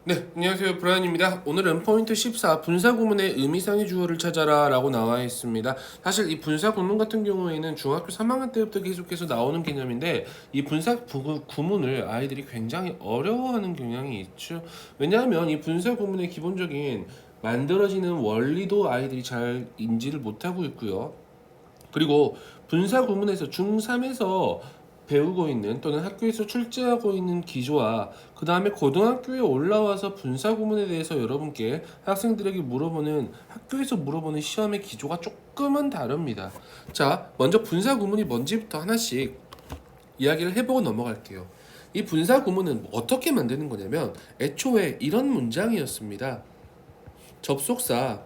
네, 안녕하세요. 브라이언입니다. 오늘은 포인트 14 분사 구문의 의미상의 주어를 찾아라 라고 나와 있습니다. 사실 이 분사 구문 같은 경우에는 중학교 3학년 때부터 계속해서 나오는 개념인데 이 분사 구문을 아이들이 굉장히 어려워하는 경향이 있죠. 왜냐하면 이 분사 구문의 기본적인 만들어지는 원리도 아이들이 잘 인지를 못하고 있고요. 그리고 분사 구문에서 중3에서 배우고 있는 또는 학교에서 출제하고 있는 기조와 그 다음에 고등학교에 올라와서 분사 구문에 대해서 여러분께 학생들에게 물어보는 학교에서 물어보는 시험의 기조가 조금은 다릅니다. 자, 먼저 분사 구문이 뭔지부터 하나씩 이야기를 해보고 넘어갈게요. 이 분사 구문은 어떻게 만드는 거냐면 애초에 이런 문장이었습니다. 접속사,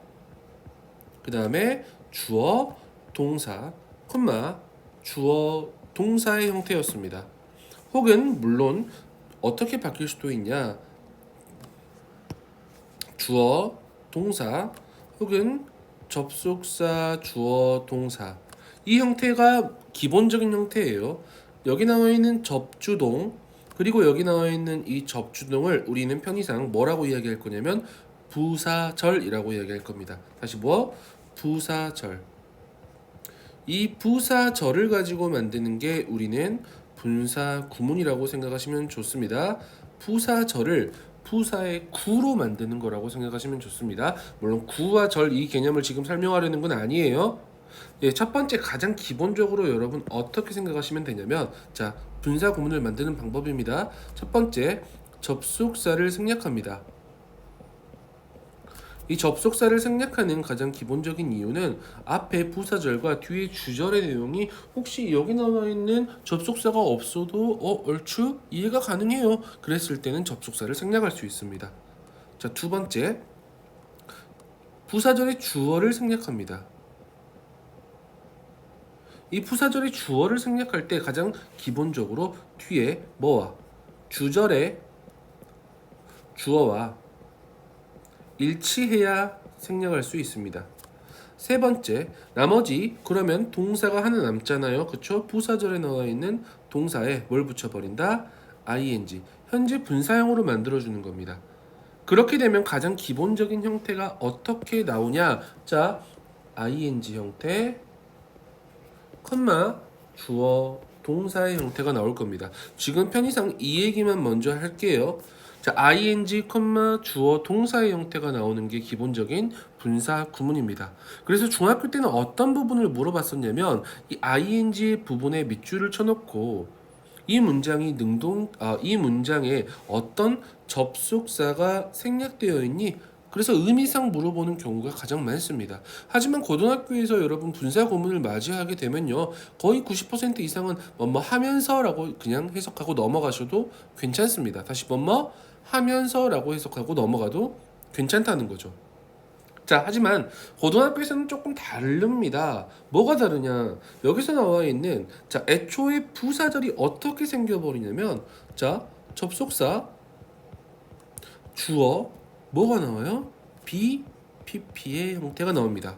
그 다음에 주어, 동사, 콤마, 주어, 동사의 형태였습니다. 혹은 물론 어떻게 바뀔 수도 있냐? 주어, 동사, 혹은 접속사, 주어, 동사. 이 형태가 기본적인 형태예요. 여기 나와 있는 접주동, 그리고 여기 나와 있는 이 접주동을 우리는 편의상 뭐라고 이야기할 거냐면 부사절이라고 이야기할 겁니다. 다시 부사절. 이 부사절을 가지고 만드는 게 우리는 분사 구문이라고 생각하시면 좋습니다. 부사절을 부사의 구로 만드는 거라고 생각하시면 좋습니다. 물론 구와 절 이 개념을 지금 설명하려는 건 아니에요. 예, 첫 번째 가장 기본적으로 여러분 어떻게 생각하시면 되냐면 자, 분사 구문을 만드는 방법입니다. 첫 번째, 접속사를 생략합니다. 이 접속사를 생략하는 가장 기본적인 이유는 앞에 부사절과 뒤에 주절의 내용이 혹시 여기 나와 있는 접속사가 없어도 얼추 이해가 가능해요. 그랬을 때는 접속사를 생략할 수 있습니다. 자, 두 번째, 부사절의 주어를 생략합니다. 이 부사절의 주어를 생략할 때 가장 기본적으로 뒤에 뭐와 주절의 주어와 일치해야 생략할 수 있습니다. 세 번째, 나머지 그러면 동사가 하나 남잖아요. 그쵸? 부사절에 나와 있는 동사에 뭘 붙여버린다? ing, 현재 분사형으로 만들어주는 겁니다. 그렇게 되면 가장 기본적인 형태가 어떻게 나오냐? 자, ing 형태, 컴마, 주어, 동사의 형태가 나올 겁니다. 지금 편의상 이 얘기만 먼저 할게요. 자, ing, 주어, 동사의 형태가 나오는 게 기본적인 분사 구문입니다. 그래서 중학교 때는 어떤 부분을 물어봤었냐면 이 ing 부분에 밑줄을 쳐놓고 이 문장에 어떤 접속사가 생략되어 있니? 그래서 의미상 물어보는 경우가 가장 많습니다. 하지만 고등학교에서 여러분 분사 구문을 맞이하게 되면요, 거의 90% 이상은 뭐뭐 하면서라고 그냥 해석하고 넘어가셔도 괜찮습니다. 다시 뭐뭐 하면서라고 해석하고 넘어가도 괜찮다는 거죠. 자, 하지만 고등학교에서는 조금 다릅니다. 뭐가 다르냐? 여기서 나와 있는 자, 애초에 부사절이 어떻게 생겨버리냐면 자, 접속사, 주어, 뭐가 나와요? PP의 형태가 나옵니다.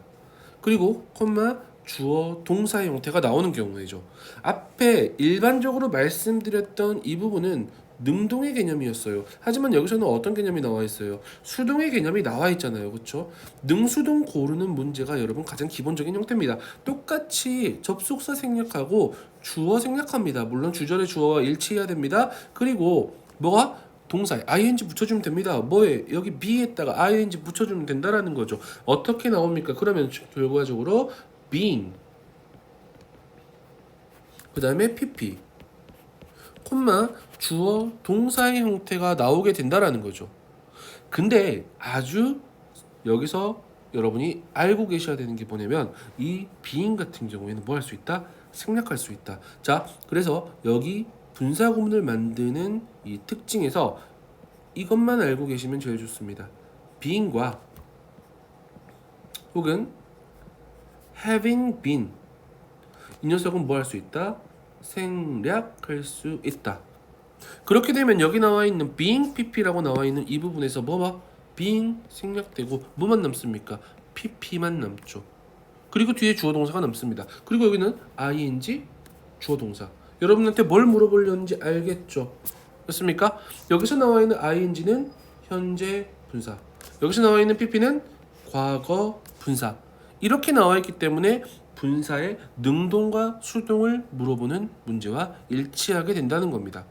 그리고 콤마 주어 동사의 형태가 나오는 경우에죠. 앞에 일반적으로 말씀드렸던 이 부분은 능동의 개념이었어요. 하지만 여기서는 어떤 개념이 나와 있어요? 수동의 개념이 나와 있잖아요. 그렇죠? 능수동 고르는 문제가 여러분 가장 기본적인 형태입니다. 똑같이 접속사 생략하고 주어 생략합니다. 물론 주절의 주어와 일치해야 됩니다. 그리고 뭐가 동사에 ing 붙여주면 됩니다. 뭐에 여기 be에다가 ing 붙여주면 된다라는 거죠. 어떻게 나옵니까? 그러면 결과적으로 being 그 다음에 pp 콤마 주어 동사의 형태가 나오게 된다라는 거죠. 근데 아주 여기서 여러분이 알고 계셔야 되는 게 뭐냐면 이 being 같은 경우에는 뭐 할 수 있다? 생략할 수 있다. 자, 그래서 여기 분사 구문을 만드는 이 특징에서 이것만 알고 계시면 제일 좋습니다. being과 혹은 having been 이 녀석은 뭐 할 수 있다? 생략할 수 있다. 그렇게 되면 여기 나와 있는 being pp라고 나와 있는 이 부분에서 뭐가 being 생략되고 뭐만 남습니까? pp만 남죠. 그리고 뒤에 주어 동사가 남습니다. 그리고 여기는 ing 주어 동사. 여러분한테 뭘 물어보려는지 알겠죠? 그렇습니까? 여기서 나와 있는 ing는 현재 분사. 여기서 나와 있는 pp는 과거 분사. 이렇게 나와 있기 때문에 분사의 능동과 수동을 물어보는 문제와 일치하게 된다는 겁니다.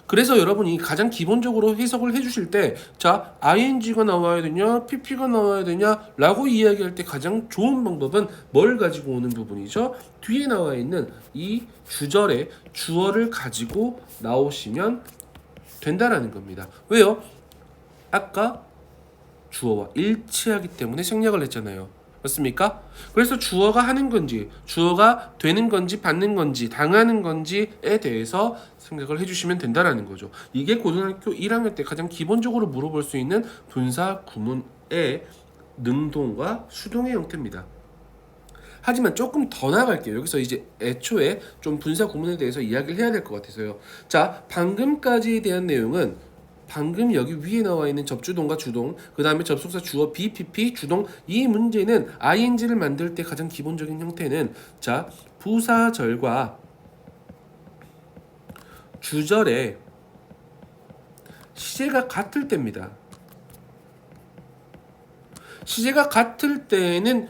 그래서 여러분이 가장 기본적으로 해석을 해주실 때, 자, ing가 나와야 되냐, pp가 나와야 되냐 라고 이야기할 때 가장 좋은 방법은 뭘 가지고 오는 부분이죠? 뒤에 나와 있는 이 주절의 주어를 가지고 나오시면 된다라는 겁니다. 왜요? 아까 주어와 일치하기 때문에 생략을 했잖아요. 맞습니까? 그래서 주어가 하는 건지, 주어가 되는 건지, 받는 건지, 당하는 건지에 대해서 생각을 해주시면 된다라는 거죠. 이게 고등학교 1학년 때 가장 기본적으로 물어볼 수 있는 분사 구문의 능동과 수동의 형태입니다. 하지만 조금 더 나갈게요. 여기서 이제 애초에 좀 분사 구문에 대해서 이야기를 해야 될 것 같아서요. 자, 방금까지에 대한 내용은 방금 여기 위에 나와 있는 접주동과 주동, 그 다음에 접속사 주어 BPP 주동, 이 문제는 ing를 만들 때 가장 기본적인 형태는, 자, 부사절과 주절의 시제가 같을 때입니다. 시제가 같을 때는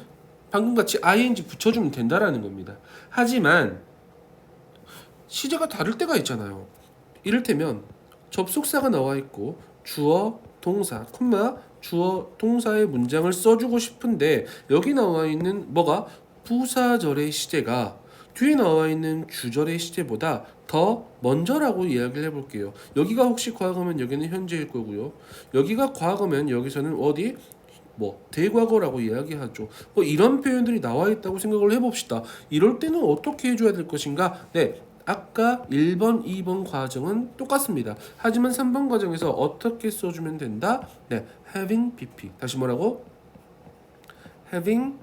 방금같이 ing 붙여주면 된다라는 겁니다. 하지만 시제가 다를 때가 있잖아요. 이를테면 접속사가 나와 있고 주어, 동사, 콤마, 주어, 동사의 문장을 써주고 싶은데 여기 나와 있는 뭐가 부사절의 시제가 뒤에 나와 있는 주절의 시제보다 더 먼저라고 이야기를 해볼게요. 여기가 혹시 과거면 여기는 현재일 거고요. 여기가 과거면 여기서는 어디? 뭐 대과거라고 이야기하죠. 뭐 이런 표현들이 나와 있다고 생각을 해봅시다. 이럴 때는 어떻게 해줘야 될 것인가? 네, 아까 1번, 2번 과정은 똑같습니다. 하지만 3번 과정에서 어떻게 써주면 된다? 네, having pp. 다시 뭐라고? having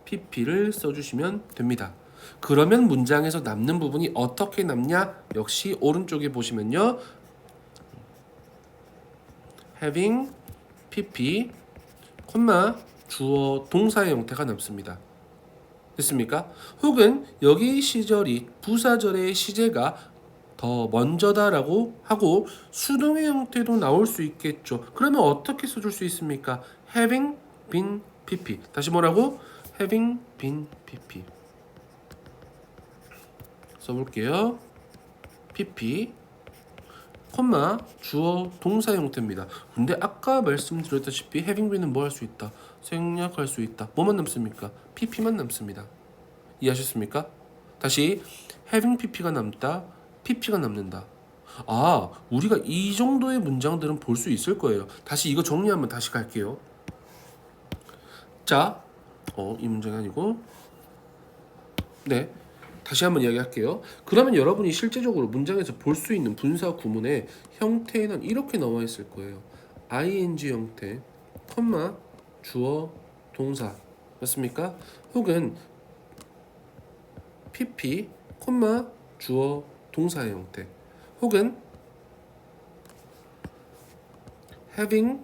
pp를 써주시면 됩니다. 그러면 문장에서 남는 부분이 어떻게 남냐? 역시 오른쪽에 보시면요, having pp, 콤마, 주어, 동사의 형태가 남습니다. 됐습니까? 혹은 여기 시절이 부사절의 시제가 더 먼저다라고 하고 수동의 형태도 나올 수 있겠죠. 그러면 어떻게 써줄 수 있습니까? having been pp. 다시 뭐라고? having been pp. 써볼게요. pp, 콤마, 주어, 동사 형태입니다. 근데 아까 말씀드렸다시피 having been은 뭐 할 수 있다? 생략할 수 있다. 뭐만 남습니까? pp만 남습니다. 이해하셨습니까? 다시 having pp가 남다, pp가 남는다. 아, 우리가 이 정도의 문장들은 볼 수 있을 거예요. 다시 이거 정리하면 다시 갈게요. 자, 이 문장이 아니고, 네, 다시 한번 이야기할게요. 그러면 여러분이 실제적으로 문장에서 볼 수 있는 분사 구문의 형태는 이렇게 나와 있을 거예요. ing 형태, 콤마, 주어, 동사. 맞습니까? 혹은 pp, 콤마, 주어, 동사의 형태. 혹은 having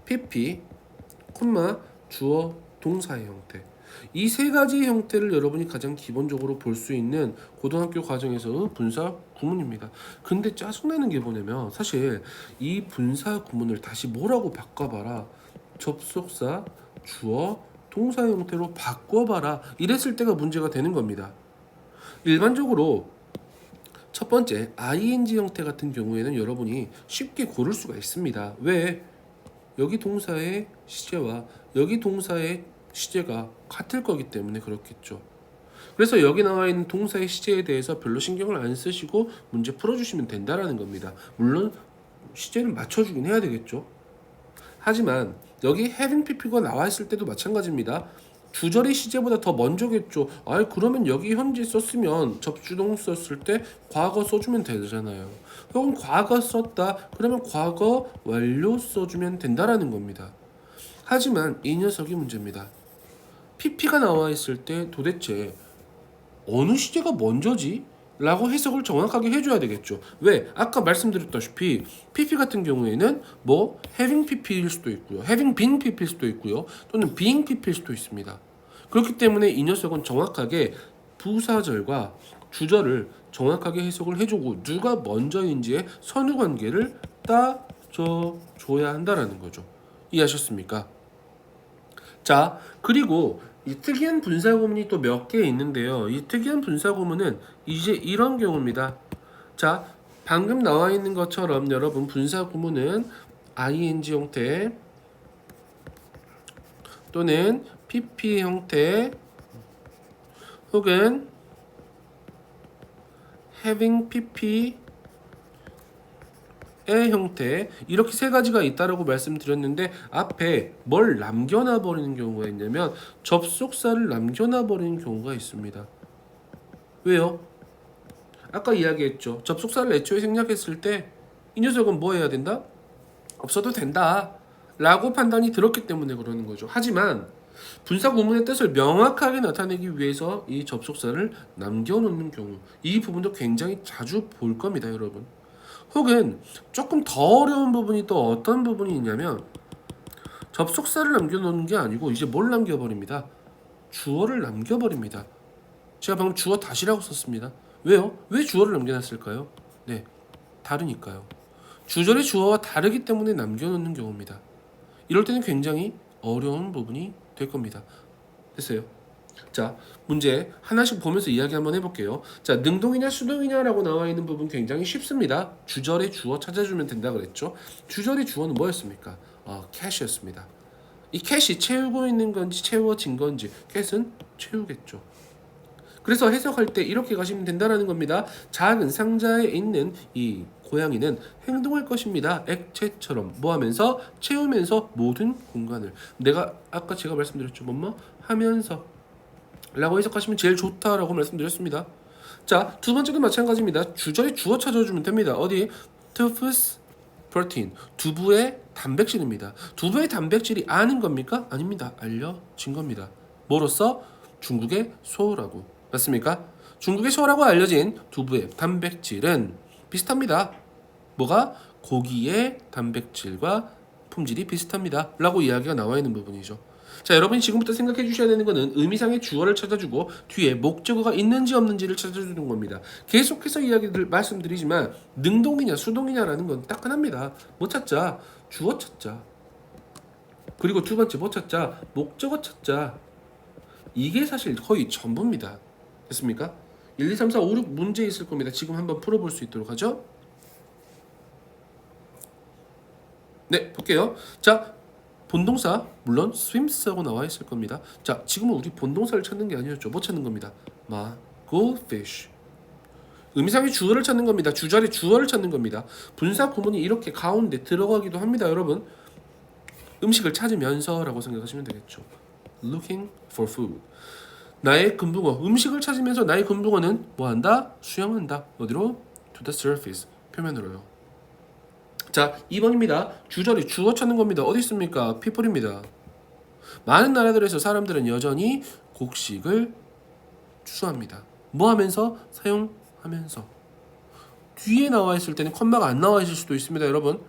pp, 콤마, 주어, 동사의 형태. 이 세 가지 형태를 여러분이 가장 기본적으로 볼 수 있는 고등학교 과정에서 분사 구문입니다. 근데 짜증나는 게 뭐냐면 사실 이 분사 구문을 다시 뭐라고 바꿔봐라, 접속사, 주어, 동사 형태로 바꿔봐라 이랬을 때가 문제가 되는 겁니다. 일반적으로 첫 번째 ing 형태 같은 경우에는 여러분이 쉽게 고를 수가 있습니다. 왜? 여기 동사의 시제와 여기 동사의 시제가 같을 거기 때문에 그렇겠죠. 그래서 여기 나와 있는 동사의 시제에 대해서 별로 신경을 안 쓰시고 문제 풀어주시면 된다라는 겁니다. 물론 시제를 맞춰주긴 해야 되겠죠. 하지만 여기 having pp가 나와 있을 때도 마찬가지입니다. 주절의 시제보다 더 먼저겠죠. 아이, 그러면 여기 현재 썼으면 접주동 썼을 때 과거 써주면 되잖아요. 혹은 과거 썼다 그러면 과거 완료 써주면 된다라는 겁니다. 하지만 이 녀석이 문제입니다. pp가 나와 있을 때 도대체 어느 시제가 먼저지? 라고 해석을 정확하게 해줘야 되겠죠. 왜? 아까 말씀드렸다시피 pp 같은 경우에는 뭐 having pp일 수도 있고요, having been pp일 수도 있고요, 또는 being pp일 수도 있습니다. 그렇기 때문에 이 녀석은 정확하게 부사절과 주절을 정확하게 해석을 해주고 누가 먼저인지의 선후관계를 줘야 한다라는 거죠. 이해하셨습니까? 자, 그리고 이 특이한 분사구문이 또 몇 개 있는데요. 이 특이한 분사구문은 이제 이런 경우입니다. 자, 방금 나와 있는 것처럼 여러분 분사구문은 ing 형태 또는 pp 형태 혹은 having pp의 형태 이렇게 세 가지가 있다라고 말씀드렸는데 앞에 뭘 남겨놔 버리는 경우가 있냐면 접속사를 남겨놔 버리는 경우가 있습니다. 왜요? 아까 이야기했죠. 접속사를 애초에 생략했을 때 이 녀석은 뭐 해야 된다? 없어도 된다 라고 판단이 들었기 때문에 그러는 거죠. 하지만 분사 구문의 뜻을 명확하게 나타내기 위해서 이 접속사를 남겨놓는 경우 이 부분도 굉장히 자주 볼 겁니다, 여러분. 혹은 조금 더 어려운 부분이 또 어떤 부분이 있냐면 접속사를 남겨놓는 게 아니고 이제 뭘 남겨버립니다. 주어를 남겨버립니다. 제가 방금 주어 다시라고 썼습니다. 왜요? 왜 주어를 남겨놨을까요? 네, 다르니까요. 주절의 주어와 다르기 때문에 남겨놓는 경우입니다. 이럴 때는 굉장히 어려운 부분이 될 겁니다. 됐어요? 자, 문제 하나씩 보면서 이야기 한번 해볼게요. 자, 능동이냐 수동이냐라고 나와 있는 부분 굉장히 쉽습니다. 주절의 주어 찾아주면 된다 그랬죠. 주절의 주어는 뭐였습니까? cash였습니다. 이 cash 채우고 있는 건지 채워진 건지 cat은 채우겠죠. 그래서 해석할 때 이렇게 가시면 된다라는 겁니다. 작은 상자에 있는 이 고양이는 행동할 것입니다. 액체처럼 뭐 하면서 채우면서 모든 공간을 내가 아까 제가 말씀드렸죠. 뭐뭐 하면서 라고 해석하시면 제일 좋다라고 말씀드렸습니다. 자, 두 번째도 마찬가지입니다. 주절에 주어 찾아주면 됩니다. 어디? tooth protein 두부의 단백질입니다. 두부의 단백질이 아는 겁니까? 아닙니다. 알려진 겁니다. 뭐로써? 중국의 소라고. 맞습니까? 중국의 소라고 알려진 두부의 단백질은 비슷합니다. 뭐가? 고기의 단백질과 품질이 비슷합니다. 라고 이야기가 나와 있는 부분이죠. 자, 여러분이 지금부터 생각해 주셔야 되는 것은 의미상의 주어를 찾아주고 뒤에 목적어가 있는지 없는지를 찾아주는 겁니다. 계속해서 이야기를 말씀드리지만 능동이냐 수동이냐라는 건 따끈합니다. 뭐 찾자? 주어 찾자. 그리고 두 번째 뭐 찾자? 목적어 찾자. 이게 사실 거의 전부입니다. 됐습니까? 1, 2, 3, 4, 5, 6 문제 있을 겁니다. 지금 한번 풀어볼 수 있도록 하죠. 네, 볼게요. 자, 본동사 물론 swims하고 나와 있을 겁니다. 자, 지금은 우리 본동사를 찾는 게 아니었죠. 뭐 찾는 겁니다? goldfish. 의미상의 주어를 찾는 겁니다. 주절의 주어를 찾는 겁니다. 분사 구문이 이렇게 가운데 들어가기도 합니다, 여러분. 음식을 찾으면서라고 생각하시면 되겠죠. Looking for food. 나의 금붕어, 음식을 찾으면서 나의 금붕어는 뭐한다? 수영한다. 어디로? To the surface. 표면으로요. 자, 2번입니다. 주절이 주어 찾는 겁니다. 어디 있습니까? people입니다. 많은 나라들에서 사람들은 여전히 곡식을 추수합니다. 뭐 하면서? 사용하면서. 뒤에 나와 있을 때는 컴마가 안 나와 있을 수도 있습니다, 여러분.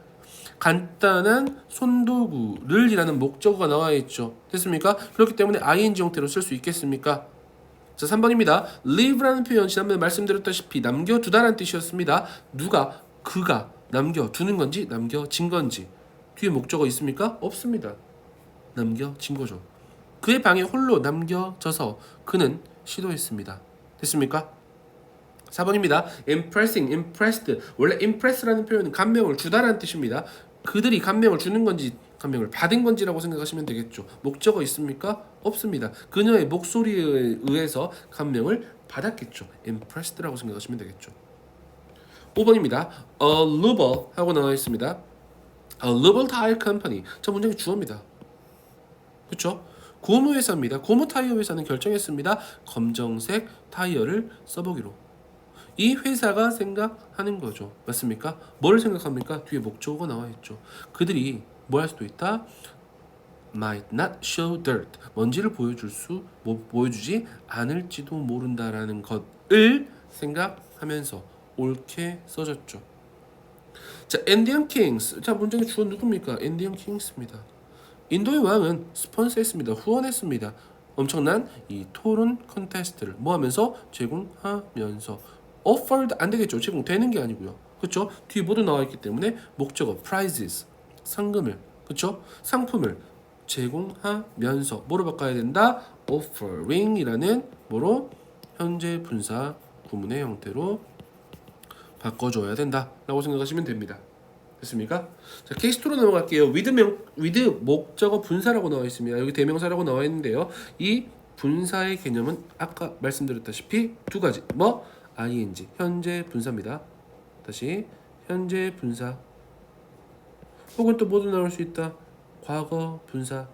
간단한 손도구를 이라는 목적어가 나와 있죠. 됐습니까? 그렇기 때문에 ing 형태로 쓸 수 있겠습니까? 자, 3번입니다. leave라는 표현 지난번에 말씀드렸다시피 남겨두다라는 뜻이었습니다. 누가? 그가 남겨두는 건지 남겨진 건지 뒤에 목적어 있습니까? 없습니다. 남겨진 거죠. 그의 방에 홀로 남겨져서 그는 시도했습니다. 됐습니까? 4번입니다. impressing, impressed. 원래 impress라는 표현은 감명을 주다라는 뜻입니다. 그들이 감명을 주는 건지 감명을 받은 건지라고 생각하시면 되겠죠. 목적어 있습니까? 없습니다. 그녀의 목소리에 의해서 감명을 받았겠죠. impressed라고 생각하시면 되겠죠. 5번입니다. A Louvel 하고 나와 있습니다. A Louvel Tire Company. 자, 문장이 주어입니다. 그렇죠? 고무 회사입니다. 고무 타이어 회사는 결정했습니다. 검정색 타이어를 써보기로. 이 회사가 생각하는 거죠. 맞습니까? 뭘 생각합니까? 뒤에 목적어가 나와 있죠. 그들이 뭐 할 수도 있다? might not show dirt. 먼지를 보여주지 않을지도 모른다라는 것을 생각하면서 옳게 써졌죠. 자, Indian Kings. 자, 문장의 주어 누굽니까? Indian Kings입니다. 인도의 왕은 스폰서했습니다. 후원했습니다. 엄청난 이 토론 컨테스트를 뭐 하면서? 제공하면서. offered 안 되겠죠. 제공되는 게 아니고요. 그쵸? 뒤에 모두 나와 있기 때문에 목적어 prizes 상금을 그쵸? 상품을 제공하면서 뭐로 바꿔야 된다? offering이라는 뭐로 현재 분사 구문의 형태로 바꿔줘야 된다라고 생각하시면 됩니다. 됐습니까? 자, 케이스 2로 넘어갈게요. with 목적어 분사라고 나와 있습니다. 여기 대명사라고 나와 있는데요. 이 분사의 개념은 아까 말씀드렸다시피 두 가지. 뭐? ing, 현재 분사입니다. 다시 현재 분사. 혹은 또 뭐도 나올 수 있다. 과거 분사.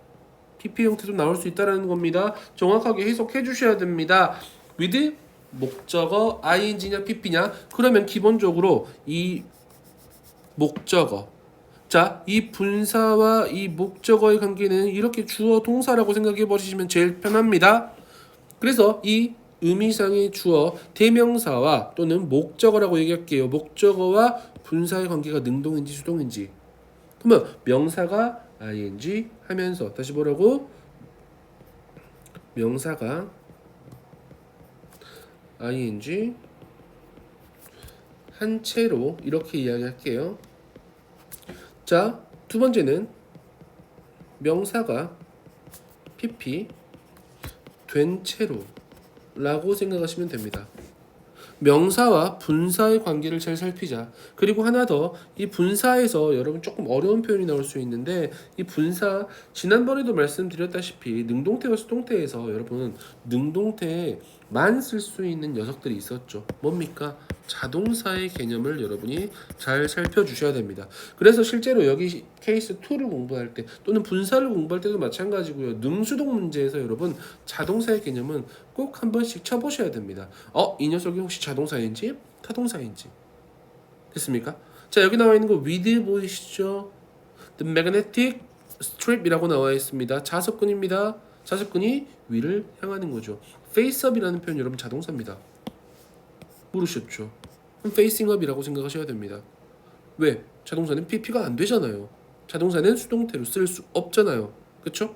PP 형태도 나올 수 있다라는 겁니다. 정확하게 해석해 주셔야 됩니다. with 목적어 ing냐 pp냐? 그러면 기본적으로 이 목적어. 자, 이 분사와 이 목적어의 관계는 이렇게 주어 동사라고 생각해 보시면 제일 편합니다. 그래서 이 의미상의 주어 대명사와 또는 목적어라고 얘기할게요. 목적어와 분사의 관계가 능동인지 수동인지. 그러면 명사가 ing 하면서 다시 뭐라고? 명사가 ing 한 채로 이렇게 이야기할게요. 자, 두 번째는 명사가 pp 된 채로 라고 생각하시면 됩니다. 명사와 분사의 관계를 잘 살피자. 그리고 하나 더, 이 분사에서 여러분 조금 어려운 표현이 나올 수 있는데 이 분사 지난번에도 말씀드렸다시피 능동태와 수동태에서 여러분 능동태에만 쓸 수 있는 녀석들이 있었죠. 뭡니까? 자동사의 개념을 여러분이 잘 살펴주셔야 됩니다. 그래서 실제로 여기 케이스 2를 공부할 때 또는 분사를 공부할 때도 마찬가지고요. 능수동 문제에서 여러분 자동사의 개념은 꼭 한 번씩 쳐보셔야 됩니다. 이 녀석이 혹시 자동사인지 타동사인지 됐습니까? 자, 여기 나와 있는 거 with 보이시죠? The magnetic strip이라고 나와 있습니다. 자석근입니다. 자석근이 위를 향하는 거죠. face up이라는 표현 여러분 자동사입니다. 모르셨죠? 그럼 facing up이라고 생각하셔야 됩니다. 왜? 자동사는 pp가 안 되잖아요. 자동사는 수동태로 쓸 수 없잖아요. 그쵸?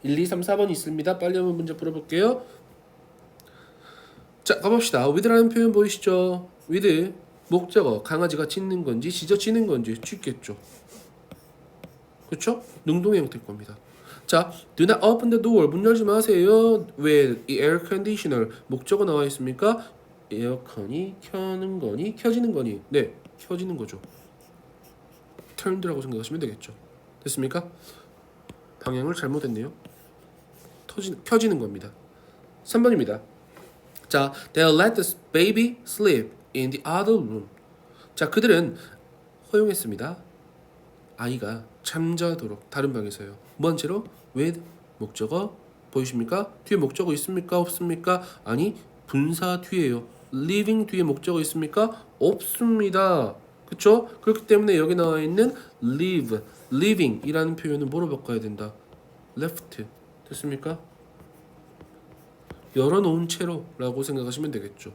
1, 2, 3, 4번 있습니다. 빨리 한번 문제 풀어볼게요. 자, 가봅시다. with라는 표현 보이시죠? with 목적어 강아지가 짖는 건지 지저치는 건지 짖겠죠. 그쵸? 능동의 형태일 겁니다. 자, do not open the door. 문 열지 마세요. 왜? 이 air conditioner 목적어 나와 있습니까? 에어컨이 켜는 거니 켜지는 거니? 네, 켜지는 거죠. turned라고 생각하시면 되겠죠. 됐습니까? 방향을 잘못했네요. 켜지는 겁니다. 3번입니다. 자, they'll let the baby sleep in the other room. 자, 그들은 허용했습니다. 아이가 잠자도록 다른 방에서요. 뭔 채로? with 목적어 보이십니까? 뒤에 목적어 있습니까? 없습니까? 아니, 분사 뒤에요. living 뒤에 목적어 있습니까? 없습니다. 그쵸? 그렇기 때문에 여기 나와 있는 live, living 이라는 표현은 뭐로 바꿔야 된다? left. 됐습니까? 열어놓은 채로 라고 생각하시면 되겠죠.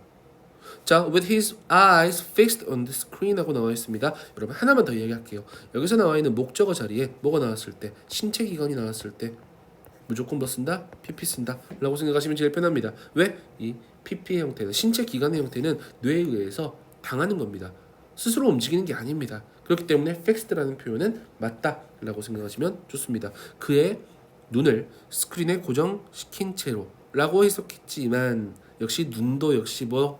자, with his eyes fixed on the screen 하고 나와 있습니다. 여러분 하나만 더 이야기할게요. 여기서 나와 있는 목적어 자리에 뭐가 나왔을 때, 신체 기관이 나왔을 때 무조건 뭐 쓴다? pp 쓴다 라고 생각하시면 제일 편합니다. 왜? 이 pp 형태는 신체 기관의 형태는 뇌에 의해서 당하는 겁니다. 스스로 움직이는 게 아닙니다. 그렇기 때문에 fixed라는 표현은 맞다 라고 생각하시면 좋습니다. 그의 눈을 스크린에 고정시킨 채로 라고 해석했지만 역시 눈도 역시 뭐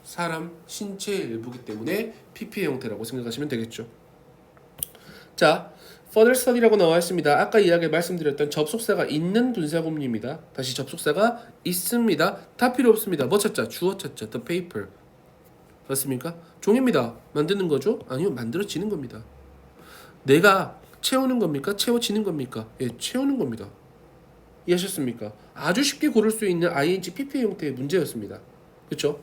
사람 신체의 일부기 때문에 pp 형태라고 생각하시면 되겠죠. 자, further study라고 나와 있습니다. 아까 이야기 말씀드렸던 접속사가 있는 분사구문입니다. 다시 접속사가 있습니다. 다 필요 없습니다. 뭐 찾자? 주어 찾자. the paper. 맞습니까? 종입니다. 만드는 거죠? 아니요, 만들어지는 겁니다. 내가 채우는 겁니까? 채워지는 겁니까? 예, 채우는 겁니다. 이해하셨습니까? 아주 쉽게 고를 수 있는 ing, pp 형태의 문제였습니다. 그렇죠?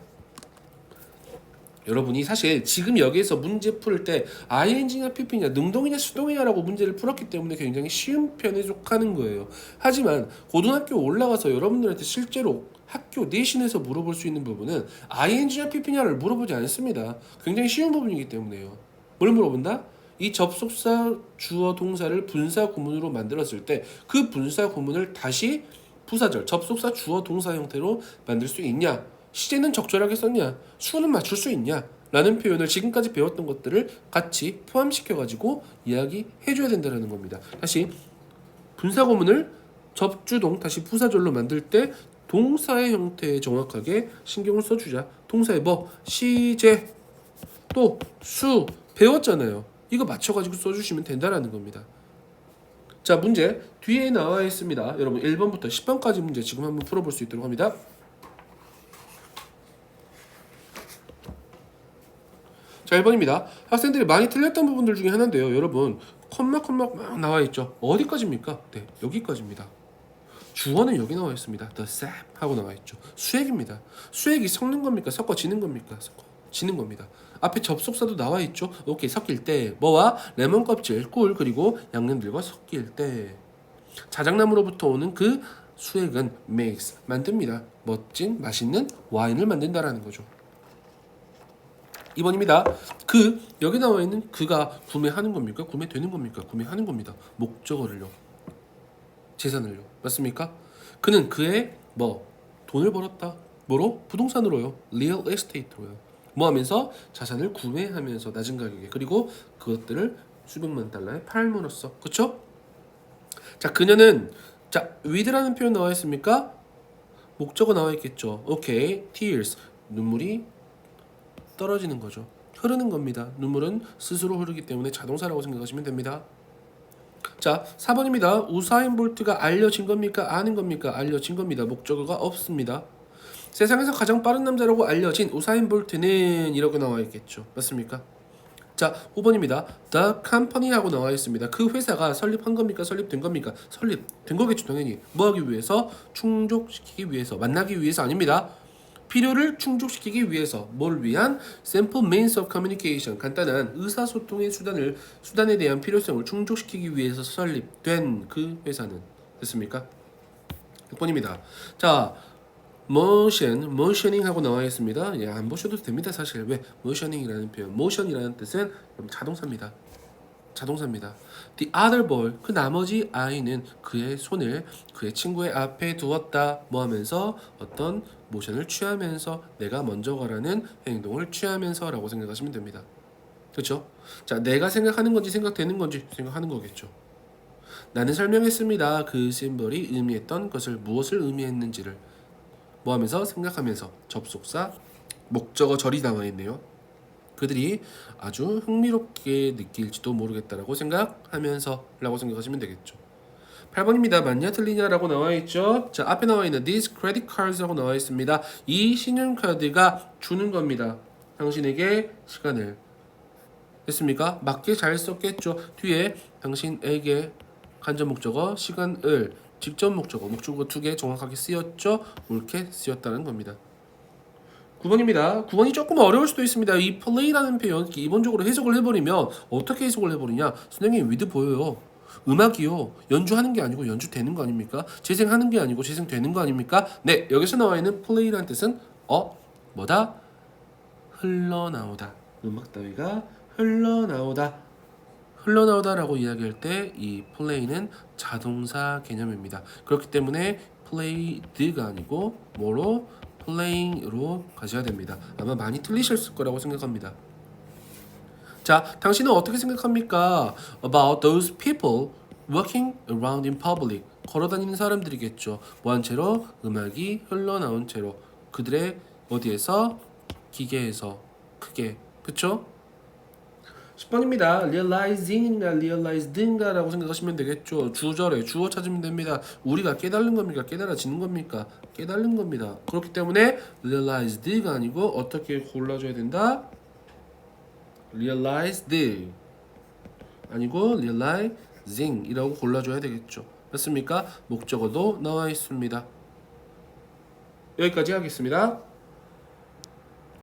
여러분이 사실 지금 여기에서 문제 풀 때 ing냐 pp냐 능동이냐 수동이냐라고 문제를 풀었기 때문에 굉장히 쉬운 편에 속하는 거예요. 하지만 고등학교 올라가서 여러분들한테 실제로 학교 내신에서 물어볼 수 있는 부분은 ing냐 pp냐를 물어보지 않습니다. 굉장히 쉬운 부분이기 때문에요. 뭘 물어본다? 이 접속사 주어 동사를 분사 구문으로 만들었을 때 그 분사 구문을 다시 부사절 접속사 주어 동사 형태로 만들 수 있냐? 시제는 적절하게 썼냐? 수는 맞출 수 있냐? 라는 표현을 지금까지 배웠던 것들을 같이 포함시켜가지고 이야기해줘야 된다는 겁니다. 다시 분사구문을 접주동 다시 부사절로 만들 때 동사의 형태에 정확하게 신경을 써주자. 동사의 뭐, 시제, 또, 수 배웠잖아요. 이거 맞춰가지고 써주시면 된다라는 겁니다. 자, 문제 뒤에 나와 있습니다. 여러분 1번부터 10번까지 문제 지금 한번 풀어볼 수 있도록 합니다. 자, 1번입니다. 학생들이 많이 틀렸던 부분들 중에 하나인데요. 여러분 콤마 막 나와 있죠. 어디까지입니까? 네, 여기까지입니다. 주어는 여기 나와 있습니다. The sap 하고 나와 있죠. 수액입니다. 수액이 섞는 겁니까? 섞어지는 겁니까? 섞어지는 겁니다. 앞에 접속사도 나와 있죠. 오케이, 섞일 때 뭐와 레몬 껍질, 꿀 그리고 양념들과 섞일 때 자작나무로부터 오는 그 수액은 makes 만듭니다. 멋진 맛있는 와인을 만든다라는 거죠. 2번입니다. 그 여기 나와 있는 그가 구매하는 겁니까? 구매되는 겁니까? 구매하는 겁니다. 목적어를요. 재산을요. 맞습니까? 그는 그의 뭐 돈을 벌었다. 뭐로? 부동산으로요. real estate로요. 뭐 하면서 자산을 구매하면서 낮은 가격에 그리고 그것들을 수백만 달러에 팔므로써. 그쵸? 자, 그녀는 자 with라는 표현 나와 있습니까? 목적어 나와 있겠죠. 오케이. tears 눈물이 떨어지는 거죠. 흐르는 겁니다. 눈물은 스스로 흐르기 때문에 자동사라고 생각하시면 됩니다. 자, 4번입니다. 우사인 볼트가 알려진 겁니까? 아는 겁니까? 알려진 겁니다. 목적어가 없습니다. 세상에서 가장 빠른 남자라고 알려진 우사인 볼트는 이라고 나와 있겠죠. 맞습니까? 자, 5번입니다. The company 하고 나와 있습니다. 그 회사가 설립한 겁니까? 설립된 겁니까? 설립된 거겠죠. 당연히. 뭐 하기 위해서? 충족시키기 위해서. 만나기 위해서 아닙니다. 필요를 충족시키기 위해서 뭘 위한 simple means of communication 간단한 의사소통의 수단에 대한 필요성을 충족시키기 위해서 설립된 그 회사는 됐습니까? 6번입니다. 자, motioning 하고 나와 있습니다. 예, 안 보셔도 됩니다. 사실 왜 motioning이라는 표현, motion이라는 뜻은 자동사입니다. 자동사입니다. The other boy, 그 나머지 아이는 그의 손을 그의 친구의 앞에 두었다. 뭐 하면서 어떤 모션을 취하면서 내가 먼저 가라는 행동을 취하면서 라고 생각하시면 됩니다. 그렇죠? 자, 내가 생각하는 건지 생각되는 건지 생각하는 거겠죠. 나는 설명했습니다. 그 심벌이 의미했던 것을 무엇을 의미했는지를 뭐 하면서 생각하면서 접속사 목적어 절이 나와 있네요. 그들이 아주 흥미롭게 느낄지도 모르겠다라고 생각하면서 라고 생각하시면 되겠죠. 8번입니다. 맞냐 틀리냐 라고 나와 있죠. 자, 앞에 나와 있는 these credit cards 라고 나와 있습니다. 이 신용카드가 주는 겁니다. 당신에게 시간을. 됐습니까? 맞게 잘 썼겠죠. 뒤에 당신에게 간접 목적어 시간을 직접 목적어 2개 정확하게 쓰였죠. 옳게 쓰였다는 겁니다. 9번입니다. 9번이 조금 어려울 수도 있습니다. 이 play라는 표현 기본적으로 해석을 해버리면 어떻게 해석을 해버리냐? 선생님 위드 보여요. 음악이요. 연주하는 게 아니고 연주되는 거 아닙니까? 재생하는 게 아니고 재생되는 거 아닙니까? 네, 여기서 나와 있는 play라는 뜻은 뭐다? 흘러나오다. 음악 따위가 흘러나오다라고 이야기할 때 이 play는 자동사 개념입니다. 그렇기 때문에 played가 아니고 뭐로? playing으로 가셔야 됩니다. 아마 많이 틀리셨을 거라고 생각합니다. 자, 당신은 어떻게 생각합니까? About those people walking around in public. 걸어다니는 사람들이겠죠. 뭐한 채로? 음악이 흘러나온 채로. 그들의 어디에서? 기계에서. 크게. 그쵸? 10번입니다. realizing인가 realized인가 라고 생각하시면 되겠죠. 주절에 주어 찾으면 됩니다. 우리가 깨달은 겁니까? 깨달아지는 겁니까? 깨달은 겁니다. 그렇기 때문에 realized가 아니고 어떻게 골라줘야 된다? realized 아니고 realizing 이라고 골라줘야 되겠죠. 맞습니까? 목적어도 나와 있습니다. 여기까지 하겠습니다.